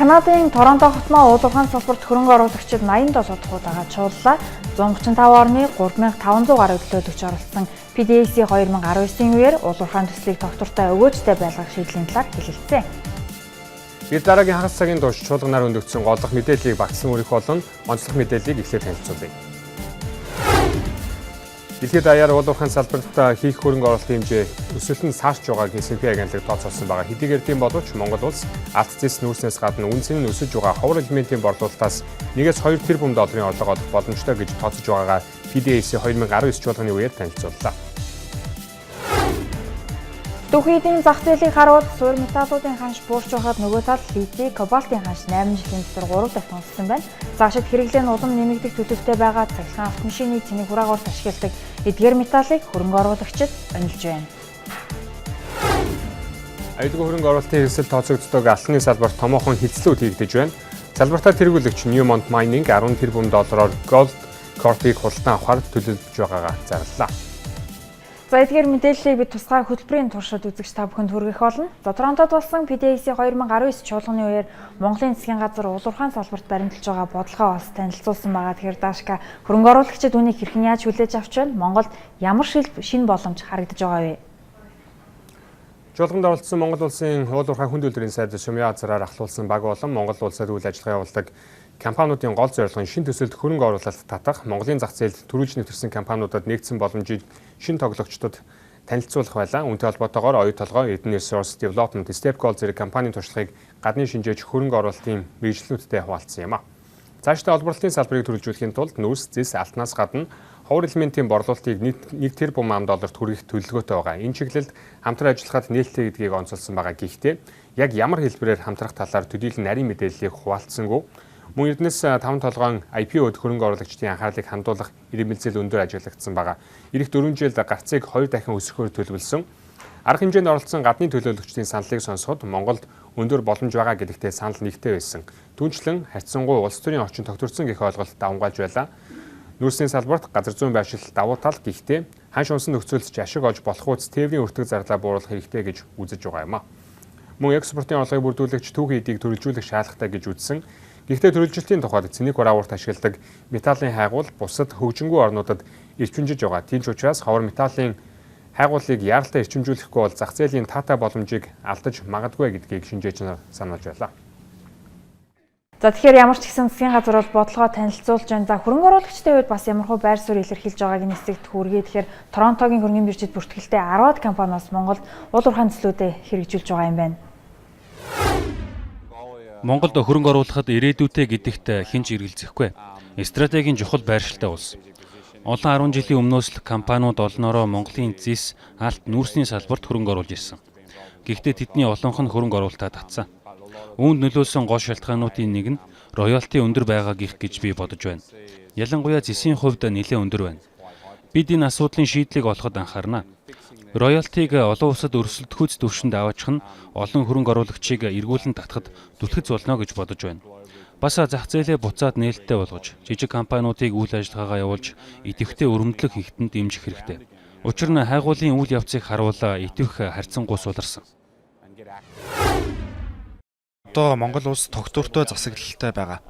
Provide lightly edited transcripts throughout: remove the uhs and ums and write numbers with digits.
Канадын Торонто хотмоо УУЛ УУРХАЙН салбарт хөрөнгө оруулагчид 87 удаагаа чууллаа. 135 орны 3500 гаруй төлөөлөгч оролцсон PDAC 2019-ийн үеэр УУЛ УУРХАЙН төслийг тогтвортой өгөөжтэй байлгах шийдлийн талаар хэлэлцээ. Бид дараагийн хагас цагийн турш чуулганаар өндөгдсөн голлох мэдээллийг багтсан үрэх болон онцлог мэдээллийг эхлээд танилцуулъя. Дэлхийд даяар УУЛ УУРХАЙН салбарт хийх хөрөнгө оруулалтын хэмжээ өсөлт нь саарч байгааг S&P агентлаг тооцоолсон байгаа. Хэдийгээр тийм боловч Монгол улс алт зэс нүүрснээс гадна үнцэн нь өсөж байгаа ховор элементийн борлуулалтаас 1-2 тэрбум долларын орлого олох боломжтой гэж тооцож байгаагаа PDAC 2019 чуулганы үеэр танилцууллаа. Дөхөйдийн зах зээлийн харуулт суурь металлуудын ханш буурч байхад нөгөө талд литий, кобальтын ханш 8 жилийн дотор 3 дахин өссөн байна. Загшид хэрэглээ нь улам нэмэгдэх төлөвтэй байгаа цахилгаан автомашины цэник хураагаарт ашигладаг эдгээр металлыг хөрөнгө оруулагчид онилж байна. Аюулгүй хөрөнгө оруулалтын хэсэл тооцогддог алтны салбарт томоохон хилцлүүд хийгдэж байна. Салбартаа тэргүүлэгч Newmont Mining 10 тэрбум доллараар Gold Corp-ийг худалдан авахар төлөвлөж байгаагаа зарлалаа. За эдгээр мэдээллийг бид тусгай хөтөлбөрийн туршид үзэгч та бүхэнд хүргэх болно. За Торонтод болсон PDAC 2019 чуулганы үеэр Монголын засгийн газар УУЛ УУРХАЙН салбарт баримталж байгаа бодлогоо бас танилцуулсан байгаа. Тэгэхээр Дашка хөрөнгө оруулагчид үүнийг хэрхэн яаж хүлээж авч байна? Монголд ямар шинэ боломж харагдаж байгаа вэ? Чуулганд оролцсон Монгол улсын УУЛ УУРХАЙН хүнд үйлдвэрийн сайд Шумья азраар ахлуулсан баг болон Монгол улсад үйл ажиллагаа явуулдаг компаниудын гол зорилго нь шинэ төсөлд хөрөнгө оруулалт татах, Монголын зах зээлд төрүүлж нэвтэрсэн компаниудад нэгдсэн боломжийг шинэ тоглогчдод танилцуулах байлаа. Үүнтэй холбоотойгоор оюу толгой, Eden Resource Development, Stepgold зэрэг компанийн туршлагыг гадны шинжээч хөрөнгө оруулалтын мэргэжлүүдтэй хуваалцсан юм а. Цаашдаа олборлолтын салбарыг төрөлжүүлэхийн тулд нүүрс, зэс, алтнаас гадна ховор элементийн борлуулалтыг 1 тэрбум $долларт хүргэх төлөвлөгөөтэй байгаа. Энэ чиглэлд хамтран ажиллахад нээлттэй гэдгийг онцолсон байгаа. Гэхдээ яг ямар хэлбэрээр хамтрах талаар төдийлөн нарийн мэдээллийг хуваалцсангүй. Мөн Эрдэнэс 5 толгойн IPO-д хөрөнгө оруулагчдын анхаарлыг хандуулах иргэншил өндөр ажиглагдсан байгаа. Ирэх 4 жилд гарцыг 2 дахин өсгөхөөр төлөвлөсөн. Арга хэмжээнд оролцсон гадны төлөөлөгчдийн саналыг сонсоход Монголд өндөр боломж байгаа гэдэгтээ санал нэгтэй байсан. Түүнчлэн харьцангуй улс төрийн орчин тогтворсон гэх ойлголт давмгаалж байлаа. Нүүрсийн салбарт газар зүйн байршил давуу тал гэхдээ ханш унсан нөхцөлд ч ашиг олж болох үс тээврийн өртөг зарлаа бууруулах хэрэгтэй гэж үзэж байгаа юм а. Мөн экспортын орлогыг бүрдүүлэгч түүхийн эдийг төрөлжүүлэх шаардлагатай гэж үзсэн. Гэхдээ төрөлжилтийн тухайд цэник хураагаарт ашигладаг металлын хайгуул бусад хөгжингүй орнуудад эрчимжиж байгаа. Тийм ч учраас ховор металлын хайгуулыг яаралтай эрчимжүүлэхгүй бол зах зээлийн таатай боломжийг алдаж магадгүй гэдгийг шинжээч нар сануулж байлаа. За тэгэхээр ямар ч гэсэн засгийн газар бол бодлогоо танилцуулж байна. За хөрөнгө оруулагчдын хувьд бас ямар хөө байр суурь илэрхийлж байгааг нэстэгт хүргээ. Тэгэхээр Торонтогийн хөрөнгөний биржид бүртгэлтэй 10-аад компаниас Монголд УУЛ УУРХАЙН төслүүдэд хэрэгжүүлж байгаа юм байна. Монголд хөрөнгө оруулахад ирээдүйтэй гэдэгт хэн ч эргэлзэхгүй. Стратегийн чухал байршилтай улс. Олон 10 жилийн өмнөөс л компаниуд олноороо Монголын зэс, алт, нүүрсний салбарт хөрөнгө оруулж ирсэн. Гэхдээ тэдний олонх нь хөрөнгө оруулалтаа татсан. Үүнд нөлөөлсөн гол шалтгаануудын нэг нь роялти өндөр байгаа гэх гэж би бодож байна. Ялангуяа зэсийн хувьд нэлээд өндөр байна. Бид энэ асуудлын шийдлийг олоход анхаарна. Роялтиг олон улсад өрсөлдөхүйц төвшөнд аваачих нь олон хөрөнгө оруулагчийг эргүүлэн татахад түлхэц болно гэж бодож байна. Бас зах зээлээ буцаад нээлттэй болгож, жижиг компаниудыг үйл ажиллагаагаа явуулж, идэвхтэй өрөмдлөх хийхтэнд дэмжих хэрэгтэй. Учир нь хайгуулын үйл явцыг харуул идэвх харьцангуй суларсан. Одоо Монгол улс тогтвортой засаглалтай байгаа.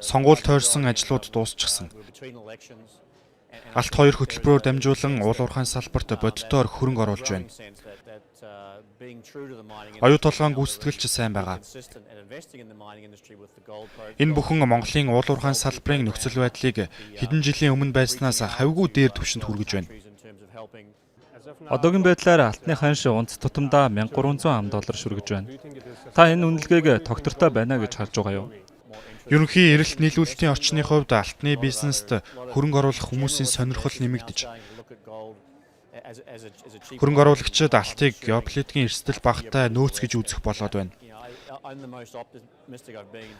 Сонгуульд тойрсон ажлууд дуусчихсан. Алт 2 хөтөлбөрөөр дамжуулан УУЛ УУРХАЙН салбарт боддоор хөрөнгө оруулж байна. Оюу толгойн гүйцэтгэлч сайн байгаа. Энэ бүхэн Монголын УУЛ УУРХАЙН салбарын нөхцөл байдлыг хэдэн жилийн өмнө байснаас хавьгүй дээр түвшинд хүргэж байна. Одоогийн байдлаар алтны ханш унц тутамдаа $1300 шүргэж байна. Та энэ үнэлгээг тогтвортой байна гэж харж байгаа юу? Ерөнхий эрэлт нийлүүлэлтийн орчны хувьд алтны бизнест хөрөнгө оруулах хүмүүсийн сонирхол нэмэгдэж. Хөрөнгө оруулагчид алтыг геополитикийн эрсдэл багтаа нөөц гэж үзэх болоод байна.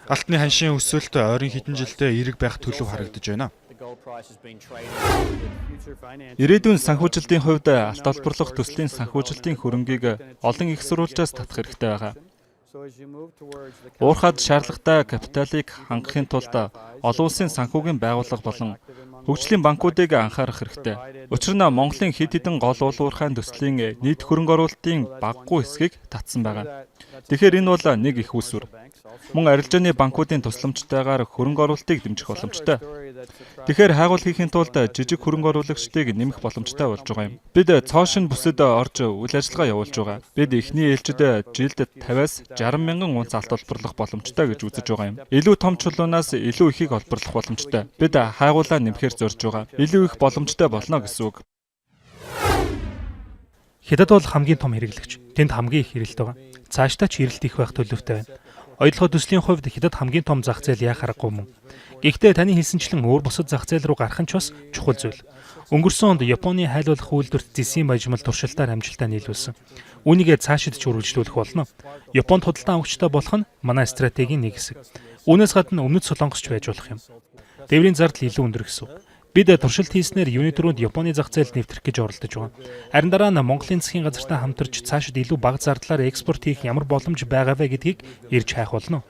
Алтны ханшийн өсөлт ойрын хэдэн жилдээ эрэг байх төлөв харагдаж байна. Ирээдүйн санхүүжилтийн хувьд алт олборлох төслийн санхүүжилтийн хөрөнгийг олон их сурвалжаас татах хэрэгтэй байгаа. Уурхайд шаардлагатай капиталыг хангахын тулд олон улсын санхүүгийн байгууллага болон хөгжлийн банкуудыг анхаарах хэрэгтэй. Учир нь Монголын хэд хэдэн гол уул уурхайн төслийн нийт хөрөнгө оруулалтын багагүй хэсгийг татсан байгаа. Тэгэхээр энэ бол нэг их үүсвэр. Мөн арилжааны банкуудын тусламжтайгаар хөрөнгө оруулалтыг дэмжих боломжтой. Тэгэхээр хайгуул хийхин тулд жижиг хөрөнгө оруулагчдыг нэмэх боломжтой болж байгаа юм. Бид цоошин бүсэд орж үйл ажиллагаа явуулж байгаа. Бид эхний ээлжид жилд 50-аас 60 мянган унц алт олборлох боломжтой гэж үзэж байгаа юм. Илүү том чулуунаас илүү ихийг олборлох боломжтой. Бид хайгуулаа нэмэхээр зорж байгаа. Илүү их боломжтой болно гэсэн үг. Хятад бол хамгийн том хэрэглэгч. Тэнд хамгийн их хэрэлт байгаа. Цаашдаа ч хэрэлт их байх төлөвтэй байна. Ойлгоход төслийн хувьд Хятад хамгийн том зах зээл яах аргагүй мөн. Гэхдээ таны хэлсэнчлэн өөр бусад зах зээл рүү гарах нь ч бас чухал зүйл. Өнгөрсөн онд Японы хайлуулах үйлдвэрт зэсийн бажимал туршилтаар амжилтаа нийлүүлсэн. Үүнийгээ цаашид ч үргэлжлүүлэх болно. Японд худалдан авахчтай болох нь манай стратегийн нэг хэсэг. Үүнээс гадна өмнөд Солонгосч байж болох юм. Дээврийн зардал илүү өндөр гэсэн. Бид туршилт хийснээр юуны төрөнд Японы зах зээлд нэвтрэх гэж оролдож байгаа. Харин дараа нь Монголын засгийн газартай хамтарч цаашид илүү бага зардлаар экспорт хийх ямар боломж байгаа вэ гэдгийг ирж хайх болно.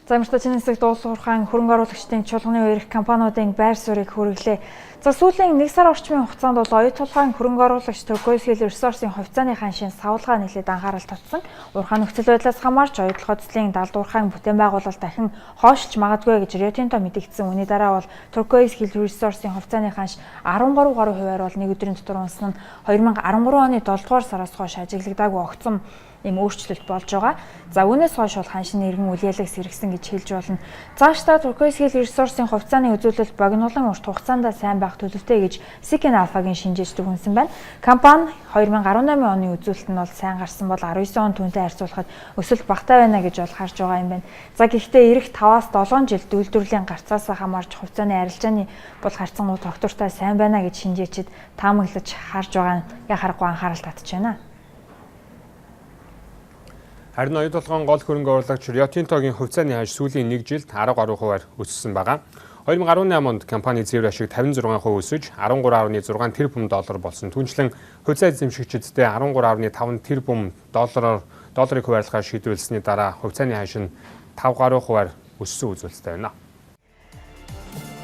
Замартай чиний хэсэгт улс уурхайн хөрөнгө оруулагчдын чуулганы үеэрх компаниудын байр суурийг хүргэлээ. За сүүлийн 1 сар орчмын хугацаанд бол оюут толгойн хөрөнгө оруулагч Turquoise ресурсын хувьцааны ханшийн савлгаа нэлээд анхаарал татсан. Уурхайн нөхцөл байдлаас хамаарч оюут толгой төслийн далд уурхайн бүтээн байгуулалт дахин хойшилж магадгүй гэж Rio Tinto мэдэгдсэн. Үүний дараа бол Turquoise ресурсын хувьцааны ханш 13 гаруй хувиар бол нэг өдрийн дотор унсан нь 2013 оны 7 дугаар сараас хойш ажиглагдаагүй огцом ийм өөрчлөлт болж байгаа. За үүнээс хойш бол ханшийн иргэн үйл ялэг сэргсэн гэж хэлж болно. Цаашдаа Turquoise ресурсын хувьцааны үзүүлэлт богинолон урт хугацаанд сайн байх төлөвтэй гэж Seeking Alpha-гийн шинжээч дүгнсэн байна. Компани 2018 оны үзүүлэлт нь бол сайн гарсан бол 19 он түүнтэй харьцуулахад өсөлт багтаа байна гэж бол харж байгаа юм байна. За гэхдээ ирэх 5-аас 7 жил үйлдвэрлэлийн гарцаас хамаарч хувьцааны арилжааны бол харьцангуй тогтвортой сайн байна гэж шинжээчид таамаглаж харж байгаа нь яхаарахгүй анхаарал татж байна. Харин оюут толгойн гол хөрөнгө оруулагч Rio Tinto-гийн хувьцааны ханш сүүлийн 1 жилд 10 гаруй хувиар өссөн байгаа. 2018 онд компани цэвэр ашиг 56% өсөж 13.6 тэрбум доллар болсон. Түүнчлэн хувьцаа эзэмшигчдэд 13.5 тэрбум долларыг хуваарлахаар шийдвэрлсэний дараа хувьцааны ханш нь 5 гаруй хувиар өссөн үзүүлэлттэй байна.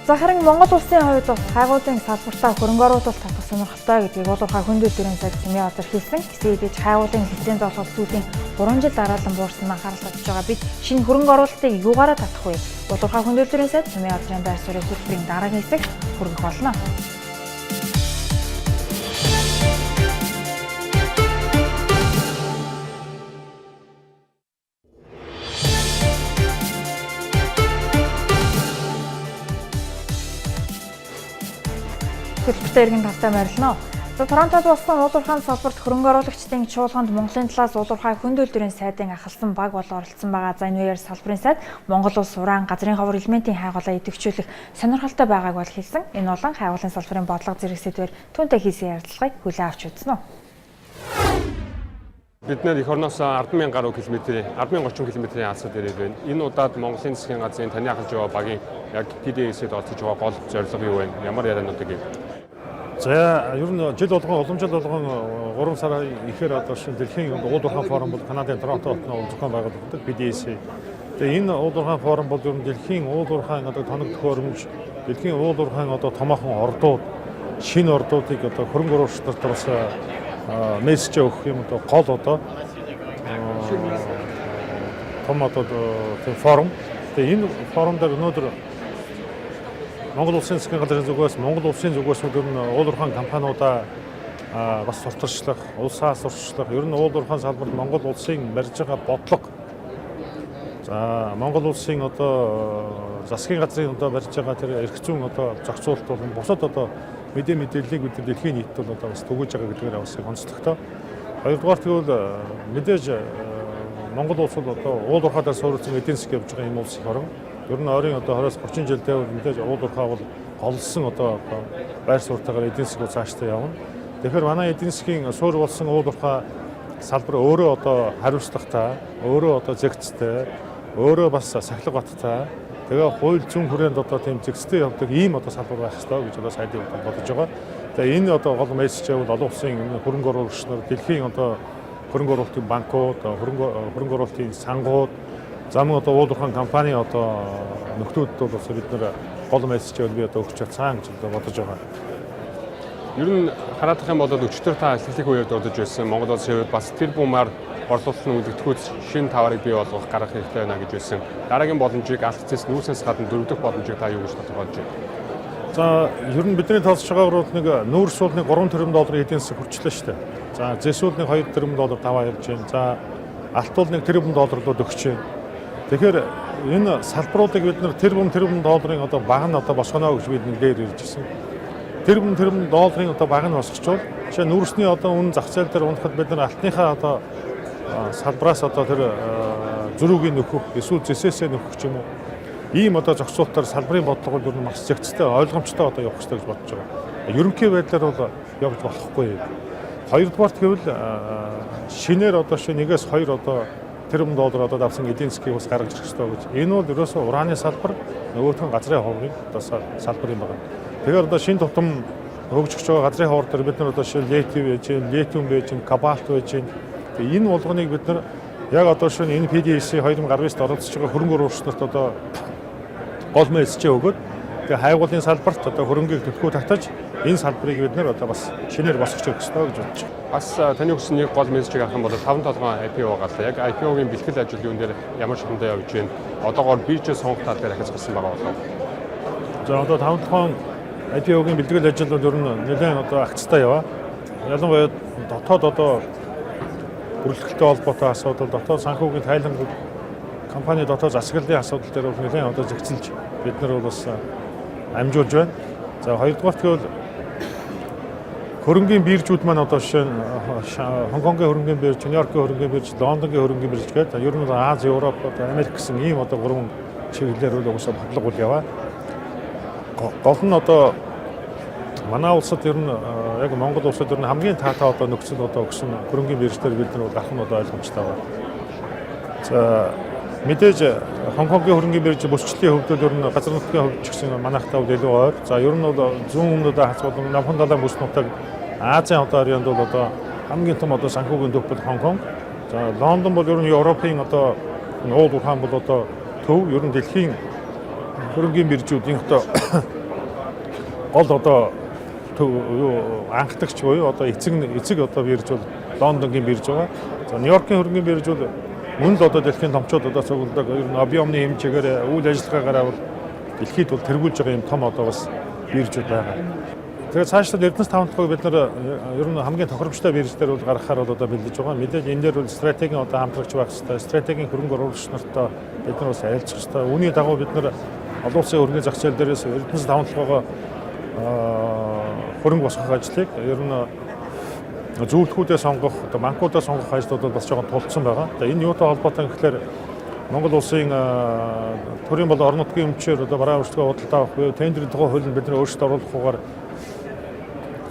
За харин Монгол улсын хувьд бас хайгуулын салбартаа хөрөнгө оруулалт татах сонирхолтой гэдгийг уулуурхай хүнд үйлдвэрийн сайд Цэмийн Баазар хэлсэн. Гэсэн хэдий хайгуулын лиценз олгох сүүлийн 3 жил дараалан буурсан анхаарал татж байгаа. Бид шинэ хөрөнгө оруулалтыг юугаараа татах вэ? Уулуурхай хүнд үйлдвэрийн сайд Цэмийн Баазарын байр суурийг хөтөлбөрийн дараагийн хэсэг хүргэх болно. Хөтөлбөртэй иргэн тавтай морилно. За Торонтод болсон уул уурхайн салбарт хөрөнгө оруулагчдын чуулганд Монголын талаас уул уурхай хүнд үйлдвэрийн сайдын ахалсан баг бол оролцсон байгаа. За энэ үеэр салбарын сайд Монгол улс ураан газрын ховор элементийн хайгуулаа идэвхжүүлэх сонирхолтой байгааг бол хэлсэн. Энэ болон хайгуулын салбарын бодлого зэрэг сэдвээр түүнтэй хийсэн ярилцлагыг хүлээн авч үзнэ. Бид нэр эх орноос 10,000 гаруй километрийн 10,030 км-ийн алсад ирээд байна. Энэ удаад Монголын засгийн газрын таны ахалж байгаа багийн яг PDAC-д орцож байгаа гол зорилго юу вэ? Ямар яриануудыг ийм? За ер нь жил болгон уламжлал болгон 3 сар ихээр одоо шинэ дэлхийн уул уурхайн форум бол Канадын Торонто хотноо зохион байгуулагддаг PDAC. Тэгээ энэ уул уурхайн форум бол ер нь дэлхийн уул уурхайн одоо тоног төхөөрөмж, дэлхийн уул уурхайн одоо томоохон ордууд, шинэ ордуудыг одоо хөрөнгө оруулагчдад бас мессеж өгөх юм одоо гол одоо том одоо тийм форум. Тэгээ энэ форум дээр өнөөдөр Монгол улсын засгийн газрын зүгээс Монгол улсын зүгээс ер нь уул уурхайн компаниудаа бас сурталчлах, улсаа сурталчлах, ер нь уул уурхайн салбарт Монгол улсын барьж байгаа бодлого. За Монгол улсын одоо засгийн газрын одоо барьж байгаа тэр эрх зүйн одоо зохицуулалт болон бусад одоо мэдээллийг бид дэлхийн нийтэд бол одоо бас түгэж байгаа гэдгээр бас онцлогтой. Хоёрдугаар тэгвэл мэдээж Монгол улс бол одоо уул уурхайдаа суурилсан эдийн засаг явж байгаа юм улс их орн. Ер нь ойрын одоо 20-30 жилдээ мэдээж уул уурхай бол голсон одоо байр суурийтайгаар эдийн засаг цаашдаа явна. Тэгэхээр манай эдийн засгийн суур болсон уул уурхай салбар өөрөө одоо хариуцлагатай, өөрөө одоо зэгцтэй, өөрөө бас сахилга баттай. Тэгээ хууль зүйн хүрээнд одоо тийм зэгцтэй явдаг ийм одоо салбар байх ёстой гэж одоо сайдын бодож байгаа. Тэгээ энэ одоо гол мессеж бол олон улсын хөрөнгө оруулагч нар дэлхийн одоо хөрөнгө оруулалтын банкуд, хөрөнгө оруулалтын сангууд, за мөн одоо уулуурхайн компани одоо нөхдүүдэд бол бас бид нэр гол мессежийг би одоо өгч чадсан гэж бодож байгаа. Ер нь хараад байгаа юм бол өчтөр та эхлэлийн үеэр дурдж байсан Монгол улсын хувьд бас тэр бумаар орлуулалтын үлдэгдэхүйц шинэ таварыг бий болгох гаргах хэрэгтэй байна гэж байсан. Дараагийн боломжийг алх зэс нүүрсээс гадна дөрөвдөх боломжийг та юу гэж тодорхойлж байна? За ер нь бидний тоолж байгаагаар бол нэг нүүрс бол нэг 3 тэрбум долларын эдийн засаг хүрчлээ шүү дээ. За зэс бол нэг 2 тэрбум доллар таваа явж байна. За алт бол нэг тэрбум долларлууд өгч байна. Тэгэхээр энэ салбаруудыг бид нэр тэрбум долларын одоо баг нь одоо босгоно гэж бид нэг дээр ирж ирсэн. Тэрбум долларын одоо баг нь босгочвол жишээ нүүрсний одоо үнэ зах зээл дээр унахад бид нар алтныхаа одоо салбараас одоо тэр зөрүүгийн нөхөх эсвэл зэсээсээ нөхөх ч юм уу ийм одоо зохицуулалтаар салбарын бодлого бол ер нь маш зэгцтэй ойлгомжтой одоо явах хэрэгтэй гэж бодож байгаа. Ерөнхий байдлаар бол явж болохгүй. Хоёрдугаарт гэвэл шинээр одоо нэгээс 2 одоо тэрбум доллар одоо давсан эдийн засгийг бас гаргаж ирэх хэрэгтэй гэж. Энэ бол ерөөсөө ураны салбар, нөгөөх нь газрын ховрын одоо салбар юм байна. Тэгэхээр одоо шинэ тутам хөгжиж байгаа газрын ховор дээр бид нар одоо литий байж, литиум байж, кобальт байж. Энэ болгоныг бид нар яг одоо энэ PDAC 2019-д оролцож байгаа хөрөнгө оруулагч нарт одоо гол мессеж өгөөд тэгээ хайгуулын салбарт одоо хөрөнгийг төлхөө татаж энэ салбарыг бид нар одоо бас шинээр босгож ирэх хэрэгтэй гэж бодож байна. Бас таны өгсөн нэг гол мессежийг авах юм бол 5 толгойн IPO гаалаа. Яг IPO-гийн бэлтгэл ажил юун дээр ямар шатндаа явж байна? Одоогоор биржээ сонгох тал дээр ахиж гарсан байгаа болов. За одоо 5 толгойн IPO-гийн бэлтгэл ажил бол ер нь нэлээд одоо агцтай яваа. Ялангуяа дотоод одоо бүрэлдэхүүнтэй холбоотой асуудал, дотоод санхүүгийн тайланг компани дотоод засаглалын асуудал дээр бол нэлээд одоо зэгцэлж бид нар бол бас амжуулж байна. За хоёрдугаарт гэвэл хөрөнгийн биржүүд маань одоо жишээ нь Хонконгийн хөрөнгийн бирж, Нью-Йоркийн хөрөнгийн бирж, Лондонгийн хөрөнгийн бирж гэдэг ер нь Аз, Европ, Америк гэсэн ийм одоо 3 чиглэлээр бол уусаа бодлого бол яваа. Гол нь одоо манай улсад ер нь яг Монгол улсад ер нь хамгийн таатай одоо нөхцөл одоо өгсөн хөрөнгийн биржээр бид нар гарах нь одоо ойлгомжтой байна. За мэдээж Хонконгийн хөрөнгийн бирж бусчлалын хөвдөл ер нь газар нутгийн хөвд ч гэсэн манайхтай бол илүү ойр. За ер нь бол зүүн өмнөд хацууд Намхан далайн бүс нутаг Азийн одоо орнд бол одоо хамгийн том одоо санхүүгийн төв бол Хонконг. За Лондон бол ер нь Европын одоо УУЛ УУРХАЙН бол одоо төв ер нь дэлхийн хөрөнгийн биржүүдийн одоо гол одоо анхдагч буюу одоо эцэг одоо бирж бол Лондонгийн бирж байгаа. За Нью-Йоркийн хөрөнгийн бирж бол мөн л одоо дэлхийн томчууд одоо цуглдаг ер нь объемны хэмжээгээр үйл ажиллагаагаар бол дэлхийд бол тэргүүлж байгаа юм том одоо бас биржүүд байгаа. Тэгээд цаашдаа Эрдэнэс 5 толгойг бид нар ер нь хамгийн тохиромжтой бирждэр бол гаргахаар бол одоо бэлдэж байгаа. Мэдээж энэ дээр бол стратегийн одоо хамтрагч байх хэрэгтэй, стратегийн хөрөнгө оруулагч нартай бид нар бас харилцах хэрэгтэй. Үүний дагуу бид нар олон улсын хөрөнгөний зах зээл дээрээс Эрдэнэс 5 толгойгоо хөрөнгө босгох ажлыг ер нь зөвлөхүүдээ сонгох, одоо банкудаа сонгох ажлууд бол бас жоохон тулцсан байгаа. Энэ юутай холбоотой гэхээр Монгол улсын төрийн болон орон нутгийн өмчөөр одоо бараа өрсөлдөө худалдаа авах буюу тендерийн тухай хуулинд бид нар өөрсдөө оруулахгүйгээр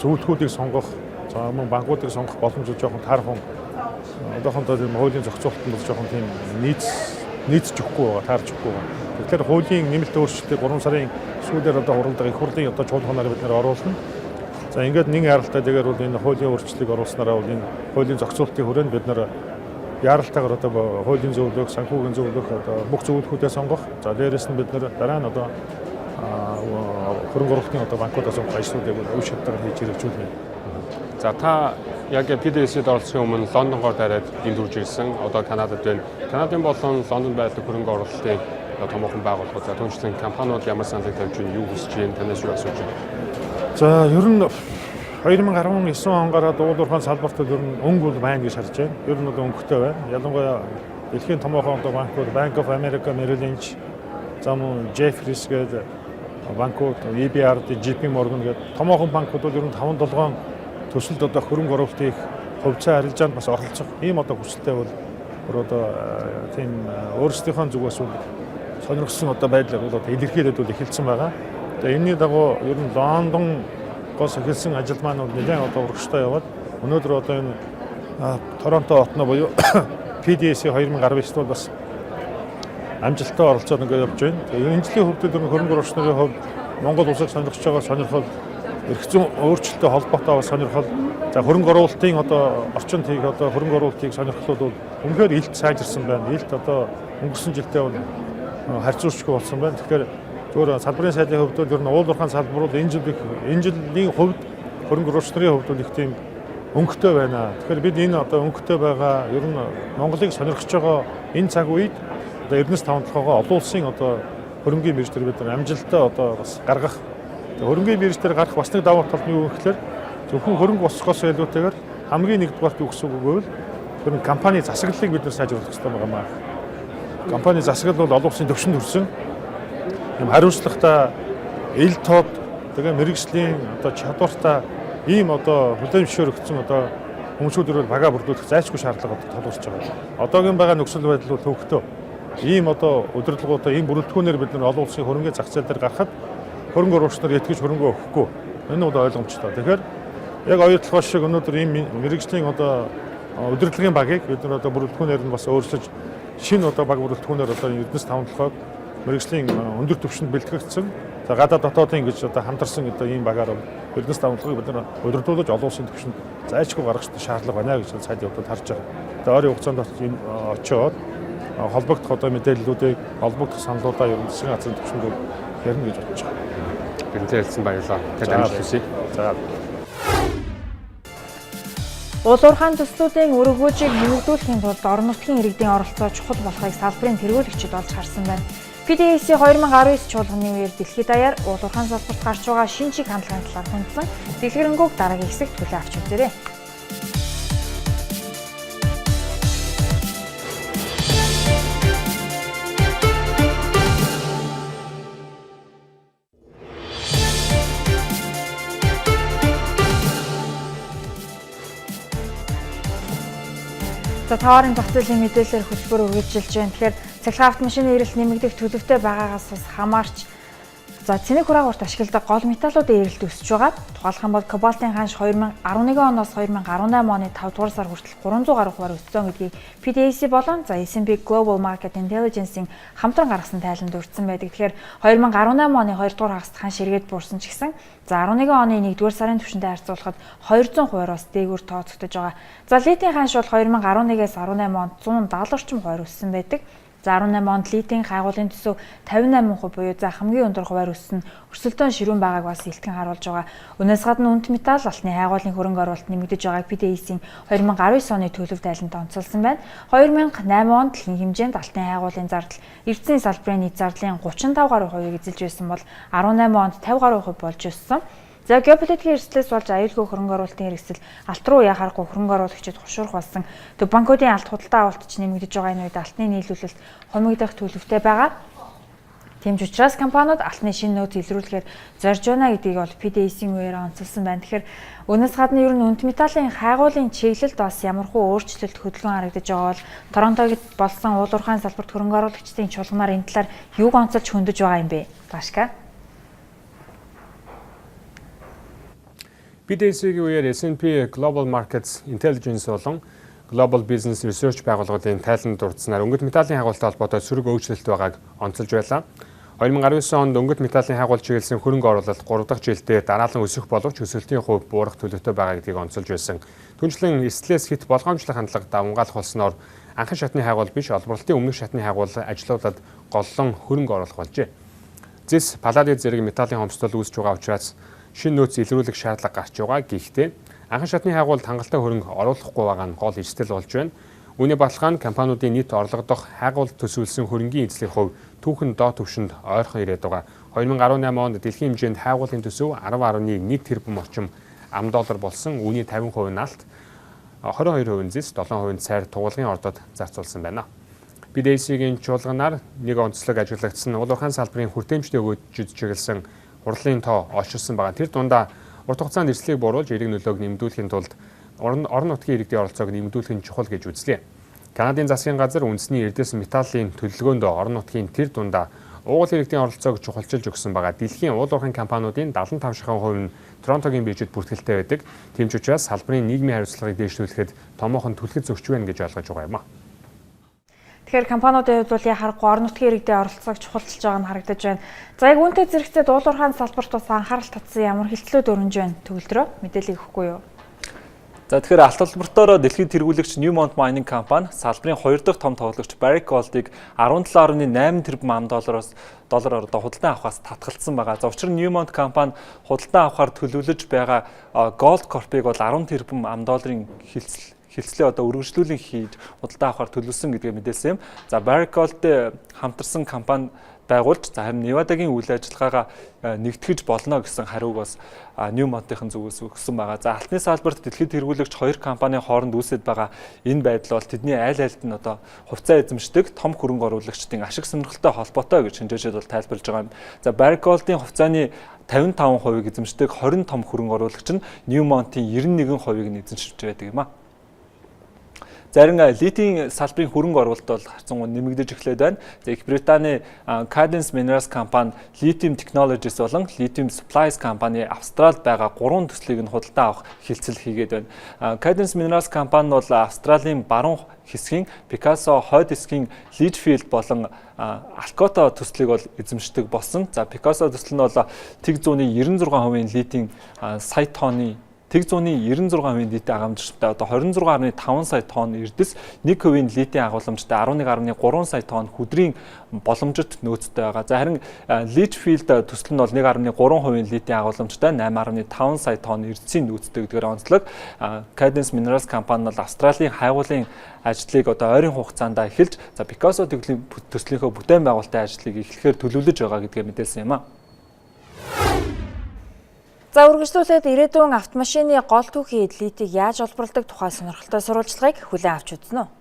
зөвлөхүүдийг сонгох, за мөн банкуудыг сонгох боломжууд жоохон таархан. Одоохондоо тийм хуулийн зохицуулалт нь жоохон тийм нийцчихгүй байгаа, таарчихгүй байгаа. Тэгэхээр хуулийн нэмэлт өөрчлөлтийг 3 сарын сүүлээр одоо хуралдаа их хурлын одоо чуулганаар бид нэр оруулна. За ингээд нэг яралтай дэгээр бол энэ хуулийн өөрчлөлтийг оруулснараа бол энэ хуулийн зохицуулалтын хүрээнд бид нар яралтайгаар одоо хуулийн зөвлөх, санхүүгийн зөвлөх одоо бүх зөвлөхүүдээ сонгох. За дээрэс нь бид нар дараа нь одоо хөрөнгө оруулалтын одоо банкудаас сонгох ажлуудыг үе шатаар хийж хэрэгжүүлнэ. За та яг PDAC-д оролцохын өмнө Лондонгоор дараад энд үрж ирсэн. Одоо Канадад байна. Канадын болон Лондонд байдаг хөрөнгө оруулалтын томоохон байгууллагууд, за түүнчлэн компаниуд ямар саналыг тавьж байна, юу хүсэж байна, танаас юу асууж байна? За ер нь 2019 он гараад УУЛ УУРХАЙН салбарт ер нь өнгө бол байна гэж харж байна. Ер нь бол өнгөтэй байна. Ялангуяа дэлхийн томоохон одоо банкуд Bank of America, Merrill Lynch, за мөн Jefferies гэдэг банкуд, EBRD, JP Morgan гэдэг томоохон банкуд бол ер нь 5-7 төсөлд одоо хөрөнгө оруулалтын хувьцаа арилжаанд бас оролцох ийм одоо хүсэлтэй бол одоо тийм өөрсдийнхөө зүгээс бол сонирхсан одоо байдлаар бол одоо илэрхийлээд бол эхэлсэн байгаа. Тэгээ энэний дагуу ер нь Лондонгоос эхэлсэн ажил маань бол нэлээд одоо урагштай яваад өнөөдөр одоо энэ Торонто хотно буюу PDAC 2019-д бол бас амжилттай оролцоод ингээд явж байна. Тэгээ энэ жилийн хөвдөд хөрөнгө оруулагчдын хувьд Монгол улсыг сонирхож байгаа сонирхол эрх зүйн өөрчлөлттэй холбоотой сонирхол, за хөрөнгө оруулалтын одоо орчинд хийх одоо хөрөнгө оруулалтыг сонирхлууд бол үнэхээр илт сайжирсан байна. Илт одоо өнгөрсөн жилдээ бол харьцуулшгүй болсон байна. Тэгэхээр зөвхөн салбарын сайдын хувьд бол ер нь уул уурхайн салбар бол энэ жилийн хувьд хөрөнгө оруулагчдын хувьд бол их тийм өнгөтэй байна. Тэгэхээр бид энэ одоо өнгөтэй байгаа ер нь Монголыг сонирхож байгаа энэ цаг үед одоо Эрдэнэс таван толгойгоо олон улсын одоо хөрөнгөний бирж дээр бид амжилттай одоо бас гаргах. Хөрөнгөний бирж дээр гарах бас нэг давуу тал нь юу гэхээр зөвхөн хөрөнгө босгохоос илүүтэйгээр хамгийн нэгдүгээр юу гэсэн үг гэвэл тэр компани засаглалыг бид нар сайжруулах хэрэгтэй байна. Компани засаглал бол олон улсын төвшөнд хүрсэн. Ийм хариуцлагатай, ил тод, тэгээ мэрэгжлийн одоо чадвартай ийм одоо хүлээн зөвшөөрөгдсөн одоо хүмүүсүүдээр бага бүрдүүлэх зайлшгүй шаардлага тулгарч байгаа. Одоогийн байгаа нөхцөл байдал бол төвөгтэй. Ийм одоо удирдлагуудаа ийм бүрэлдэхүүнээр бид нар олон улсын хөрөнгөний зах зээл дээр гарахад хөрөнгө оруулагч нар итгэж хөрөнгө өгөхгүй. Энэ бол ойлгомжтой. Тэгэхээр яг оюутлах шиг өнөөдөр ийм мэрэгжлийн одоо удирдлагын багийг бид нар одоо бүрэлдэхүүнээр нь бас өөрчилж шинэ одоо баг бүрэлдэхүүнээр одоо Эрдэнэс таван толгойг мэрэгжлийн өндөр түвшинд бэлтгэгдсэн. За гадаад дотоодын гэж одоо хамтарсан одоо ийм багаар Эрдэнэс таван толгойг бид нар удирдуулж олон улсын түвшинд зайлшгүй гаргах шаардлага байна гэж сайдын хувьд харж байгаа. Тэгээ ойрын хугацаанд энэ очиод холбогдох одоо мэдээллүүдийг холбогдох саналуудаа ер нь засгийн газрын түвшинд ярина гэж бодож байгаа. Бидэнтэй хэлсэн баярлалаа. Тэд амжилт хүсье. За. Уул уурхайн төслүүдийн өргөөжийг нэмэгдүүлэхийн тулд орон нутгийн иргэдийн оролцоо чухал болохыг салбарын тэргүүлэгчид олж харсан байна. PDAC 2019 чуулганы үеэр дэлхийд даяар уул уурхайн салбарт гарч байгаа шинэ чиг хандлагын талаар хүндсэн дэлгэрэнгүй дараагийн хэсэгт төлөө авч үзээрэй. За товарын зах зээлийн мэдээлэлээр хөтөлбөр үргэлжилж байна. Тэгэхээр цахилгаан автомашины эрэлт нэмэгдэх төлөвтэй байгаагаас бас хамаарч цэник хураагуурт ашигладаг гол металлуудын эрэлт өсөж байгаа. Тухайлх юм бол кобальтын ханш 2011 оноос 2018 оны 5 дугаар сар хүртэл 300 гаруй хувиар өссөн гэдгийг PDAC болон S&P Global Market Intelligence-ийн хамтран гаргасан тайланд өртсөн байдаг. Тэгэхээр 2018 оны 2 дугаар хагасд ханш эргээд буурсан ч гэсэн 11 оны 1 дугаар сарын түвшинтэй харьцуулахад 200 хувиар бас дээгүүр тооцогдож байгаа. За литийн ханш бол 2011-ээс 18 онд 170 орчим хувиар өссөн байдаг. За 18 онд литийн хайгуулын төсөв 58% буюу за хамгийн өндөр хувиар өссөн өрсөлдөөн ширүүн байгааг бас илтгэн харуулж байгаа. Өнөөс гадна үнэт металл алтны хайгуулын хөрөнгө оруулалт нэмэгдэж байгааг PDAC-ийн 2019 оны төлөв тайланд онцолсон байна. 2008 онд дэлхийн хэмжээнд алтны хайгуулын зардал эрдэсийн салбарын нийт зардлын 35 гаруй хувийг эзэлж байсан бол 18 онд 50 гаруй хувь болж өссөн. За геополитикийн эрсдлээс болж аюулгүй хөрөнгө оруулалтын хэрэгсэл алт руу яхахгүй хөрөнгө оруулагчид хушуурах болсон. Төв банкуудын алт худалдаа авалтч нэмэгдэж байгаа энэ үед алтны нийлүүлэлт хумигдах төлөвтэй байгаа. Тийм ч учраас компаниуд алтны шинэ нөөц илрүүлэхээр зорж байна гэдгийг бол PDAC-ийн үеэр онцолсон байна. Тэгэхээр өнөөс гадна ер нь үнэт металлын хайгуулын чиглэлд бас ямархуу өөрчлөлт хөдөлгөөн харагдаж байгаа бол Торонтогт болсон уул уурхайн салбарт хөрөнгө оруулагчдын чуулганаар энэ талаар юуг онцолж хөндөж байгаа юм бэ? Башка. PDAC-ийн үеэр S&P Global Markets Intelligence болон Global Business Research байгууллагын тайланд дурдсанаар өнгөт металлын хагуултай холбоотой сөрөг өөрчлөлт байгааг онцолж байлаа. 2019 онд өнгөт металлын хагуул чиглэсэн хөрөнгө оруулалт 3 дахь жилдээ дараалан өсөх боловч өсөлтийн хувь буурах төлөвтэй байгаа гэдгийг онцолж байсан. Түүнчлэн эслээс хит болгоомжлох хандлага давмгаалах болсноор анхан шатны хагуул биш олборлолтын өмнөх шатны хагуул ажлуудад голлон хөрөнгө оруулах болжээ. Зис палладид зэрэг металлын хомсдол үүсэж байгаа учраас шинэ нөөц илрүүлэх шаардлага гарч байгаа. Гэхдээ анхан шатны хагуул хангалттай хөрөнгө оруулахгүй байгаа нь гол эрсдэл болж байна. Үүний баталгаа нь компаниудын нийт орлогодох хагуул төсвөлсөн хөрөнгийн эзлийн хувь түүхэн доод түвшинд ойрхон ирээд байгаа. 2018 онд дэлхийн хэмжээнд хагуулын төсөв 10.1 тэрбум орчим $. Болсон. Үүний 50% нь алт, 22% зис, 7% цайр тугуулгын ордод зарцуулсан байна. PDAC-ийн чуулганаар нэг онцлог ажиглагдсан уул уурхайн салбарын хүртээмжтэй өгөөжид чиглэсэн хурлын тоо олширсан байгаа. Тэр дундаа урт хугацаанд эрсдлийг бууруулж эерэг нөлөөг нэмэгдүүлэхийн тулд орон нутгийн иргэдийн оролцоог нэмэгдүүлэх нь чухал гэж үзлээ. Канадын засгийн газар үндэсний эрдэс металлын төлөвлөгөөнд орон нутгийн тэр дундаа уугуул иргэдийн оролцоог чухалчилж өгсөн байгаа. Дэлхийн уул уурхайн компаниудын 75% нь Торонтогийн биржид бүртгэлтэй байдаг. Тийм ч учраас салбарын нийгмийн хариуцлагыг дээшлүүлэхэд томоохон түлхэж зөвч байна гэж ойлгож байгаа юм а. Тэгэхээр компаниудын хувьд бол яхахгүй орон нутгийн иргэдийн оролцоог чухалчилж байгаа нь харагдаж байна. За яг үүнтэй зэрэгцээд уул уурхайн салбарт бас анхаарал татсан ямар хилтлүүд өрнөж байна төгөлдрөө мэдээлэл өгөхгүй юу? За тэгэхээр алт холбортоор дэлхийн тэргүүлэгч Newmont Mining компани салбарын 2 дахь том тоглогч Barrick Gold-ыг 17.8 тэрбум $10-оос худалдан авахаас татгалцсан байгаа. За учир нь Newmont компани худалдан авахар төлөвлөж байгаа Gold Corp-ыг бол 10 тэрбум $10 хилцлээ өргөжлүүлэн хийж худалдан авахар төлөвлөсөн гэдгээ мэдээлсэн юм. За Barrick Gold хамтарсан компани байгуулж харин Невадагийн үйл ажиллагаагаа нэгтгэж болно гэсэн хариуг бас Newmont-ийн зүгээс өгсөн байгаа. За алтны салбарт дэлхийд тэргүүлэгч 2 компанийн хооронд үүсэт байгаа энэ байдал бол тэдний айл айлд нь хувьцаа эзэмшдэг том хөрөнгө оруулагчдын ашиг сонирхолтой холбоотой гэж шинжээчид бол тайлбарлаж байгаа юм. За Barrick Gold-ийн хувьцааны 55%-ийг эзэмшдэг 20 том хөрөнгө оруулагч нь Newmont-ийн 91%-ийг нь эзэмшиж байдаг юм а. Зарим литийн салбарын хөрөнгө оруулалт бол харцангуй нэмэгдэж эхлээд байна. За Их Британий Cadence Minerals компани Lithium Technologies болон Lithium Supplies компани Австралид байгаа 3 төслийг нь худалдан авах хилцэл хийгээд байна. Cadence Minerals компани бол Австралийн баруун хэсгийн Picasso хойд хэсгийн Litchfield болон Alcoa төслийг бол эзэмшдэг болсон. За Picasso төсөл нь бол тэг зууны 96% литийн сая тонны тэг зууны 96% литийн агамжтай 26.5 сая тонн эрдэс 1% литийн агуулмжтай 11.3 сая тонн хөдрийн боломжит нөөцтэй байгаа. За харин Litchfield төсөл нь бол 1.3% литийн агуулмжтай 8.5 сая тонн эрдэсийн нөөцтэй гэдгээр онцлог. Cadence Minerals компани бол Австралийн хайгуулын ажлыг ойрын хугацаанд эхэлж за Picasso төслийнхөө бүтээн байгуулалтын ажлыг эхлэхээр төлөвлөж байгаа гэдгээ мэдээлсэн юм а. За үргэлжлүүлээд ирээдүйн автомашины гол түүхий литийг яаж олборладаг тухай сонирхолтой сурвалжлагыг хүлээн авч үзнэ үү?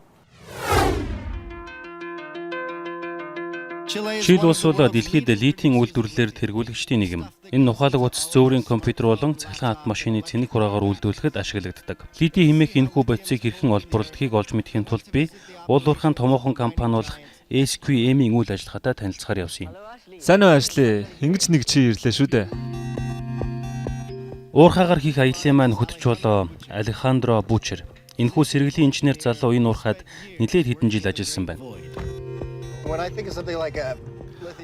Чили улс бол дэлхийд литийн үйлдвэрлэлээр тэргүүлэгчдийн нийгэм. Энэ ухаалаг утас зөөврийн компьютер болон цахилгаан автомашины цэник хураагаар үйлдвэрлэхэд ашиглагддаг. Литий хэмээх энэхүү бодисыг хэрхэн олборлохыг олж мэдэхийн тулд би уул уурхайн томоохон компани болох SQM-ийн үйл ажиллагаатай танилцахаар явсан юм. Сайн уу ажлаа. Ингэж нэг чи ирлээ шүү дээ. Уурхаагаар хийх аяллаа маань хөтөч болоо Алехандро Бучер. Энэхүү сэргэлийн инженер залуу энэ уурхаад нэлээд хэдэн жил ажилласан байна.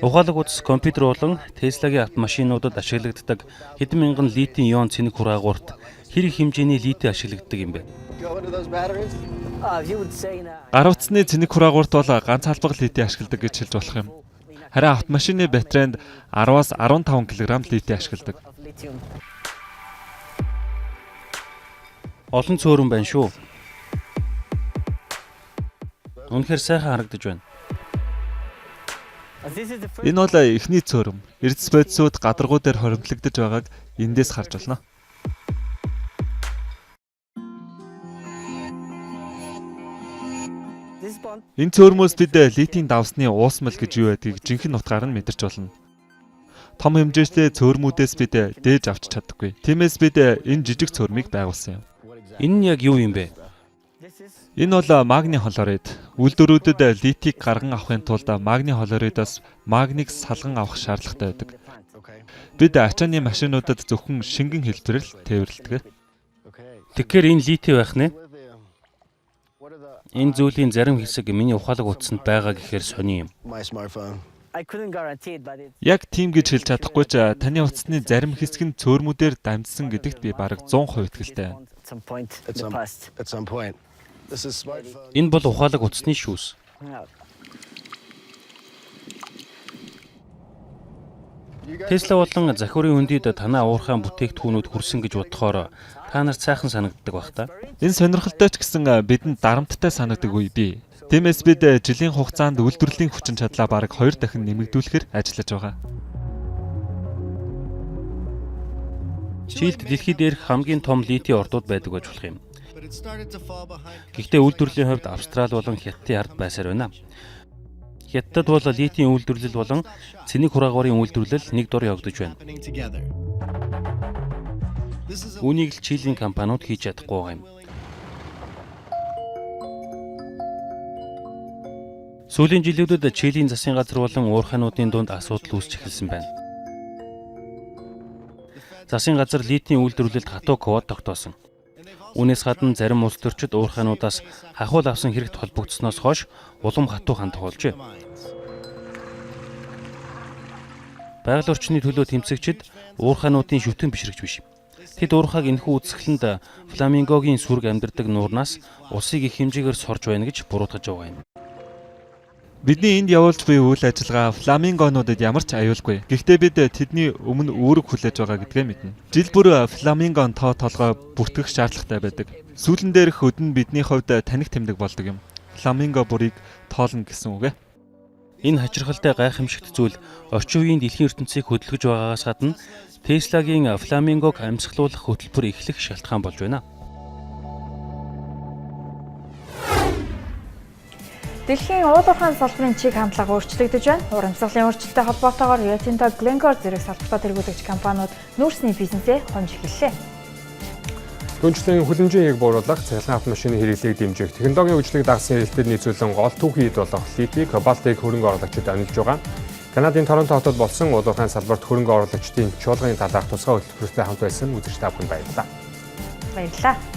Ухаалаг утас компьютер болон Tesla-гийн автомашинуудад ашиглагддаг хэдэн мянган литийн ион цэник хураагуурт хэр их хэмжээний литий ашиглагддаг юм бэ? Гар утасны цэник хураагуурт бол ганц албаг литий ашигладаг гэж хэлж болох юм. Харин автомашины батарейнд 10-аас 15 кг литий ашигладаг. Олон цөөрөн байна шүү. Үнэхээр сайхан харагдаж байна. Энэ бол эхний цөөрөм. Эрдэс бодисууд гадаргуу дээр хоримтлагдаж байгааг эндээс харж байна. Энэ цөөрмөөс бид литийн давсны уусмал гэж юу байдгийг жинхэнэ утгаар нь мэдэрч болно. Том хэмжээтэй цөөрмүүдээс бид дээж авч чаддаггүй. Тиймээс бид энэ жижиг цөөрмийг байгуулсан юм. Энэ нь яг юу юм бэ? Энэ бол магний хлорид. Үйлдвэрүүдэд литийг гарган авахын тулд магний хлоридоос магнийг салган авах шаардлагатай байдаг. Бид ачааны машинуудад зөвхөн шингэн хэлбэрэл тээвэрлэдэг. Тэгэхээр энэ литий байх нэ? Энэ зүйлийн зарим хэсэг миний ухаалаг утасанд байгаа гэхээр сони юм. Яг тийм гэж хэлж чадахгүй ч таны утасны зарим хэсэг нь цөөрмүүдээр дамжсан гэдэгт би бараг 100% итгэлтэй байна. Энэ бол ухаалаг утасны шүүс. Tesla болон захиурын хөндөд танаа уурхайн бүтээгдэхүүнүүд хүрсэн гэж бодохоор та нарт сайхан санагддаг бах та. Энэ сонирхолтой ч гэсэн бидэнд дарамттай санагдаг үе бий. Тиймээс бид жилийн хугацаанд үйлдвэрлэлийн хүчин чадлаа бараг 2 дахин нэмэгдүүлэхээр ажиллаж байгаа. Чилд дэлхийд дээрх хамгийн том литий ордууд байдаг гэж болох юм. Гэхдээ үйлдвэрлэлийн хувьд Австрали болон Хятадын ард байсаар байна. Хятадд бол литийн үйлдвэрлэл болон цэник хураагуурын үйлдвэрлэл нэг дор явагдаж байна. Үүнийг л Чилийн компаниуд хийж чадахгүй байгаа юм. Сүүлийн жилүүдэд Чилийн засгийн газар болон уурхайнуудын дунд асуудал үүсч эхэлсэн байна. Засгийн газар литийн үйлдвэрлэлд хатуу квот тогтоосон. Үүнээс гадна зарим улс төрчид уурхайнуудаас хахуул авсан хэрэгт холбогдсноос хойш улам хатуу хандах болжээ. Байгаль орчны төлөө тэмцэгчид уурхайнуудын шүтэн бишрэгч биш. Тэд уурхайг энэхүү үзэсгэлэнд фламингогийн сүрэг амьдардаг нуурнаас усыг их хэмжээгээр сорж байна гэж буруутгаж байгаа юм. Бидний энд явуулж буй үйл ажиллагаа фламингонуудад ямар ч аюулгүй. Гэхдээ бид тэдний өмнө үүрэг хүлээж байгаа гэдгээ мэднэ. Жил бүр фламингон тоо толгой бүртгэх шаардлагатай байдаг. Сүүлэн дээрх өдөн бидний хувьд таних тэмдэг болдог юм. Фламинго бүрийг тоолно гэсэн үг. Энэ хачирхалтай гайхамшигт зүйл орчин үеийн дэлхийн ертөнцийг хөдөлгөж байгаагаас гадна Tesla-гийн фламингог амьсгалуулах хөтөлбөр эхлэх шалтгаан болж байна. Дэлхийн уулуурхайн салбарын чиг хандлага өөрчлөгдөж байна. Урамсгалын өөрчлөлттэй холбоотойгоор Rio Tinto, Glencore зэрэг салбартаа тэргүүлэгч компаниуд нүүрсний бизнесээ хонж эхэллээ. Түүнчлэн хүлэмжийн яг бууруулах, цахилгаан автомашины хэрэглээг дэмжих, технологийн хөгжлийг дагсан эрэлтэд нийцүүлэн гол түүхий болох литий, кобальтыг хөрөнгө оруулагчид онилж байгаа. Канадын Торонто хотод болсон уулуурхайн салбарт хөрөнгө оруулагчдын чуулганы талаарх тусгай хөтөлбөртэй хамт байсан үзэгч та бүхэнд баярлалаа. Баярлалаа.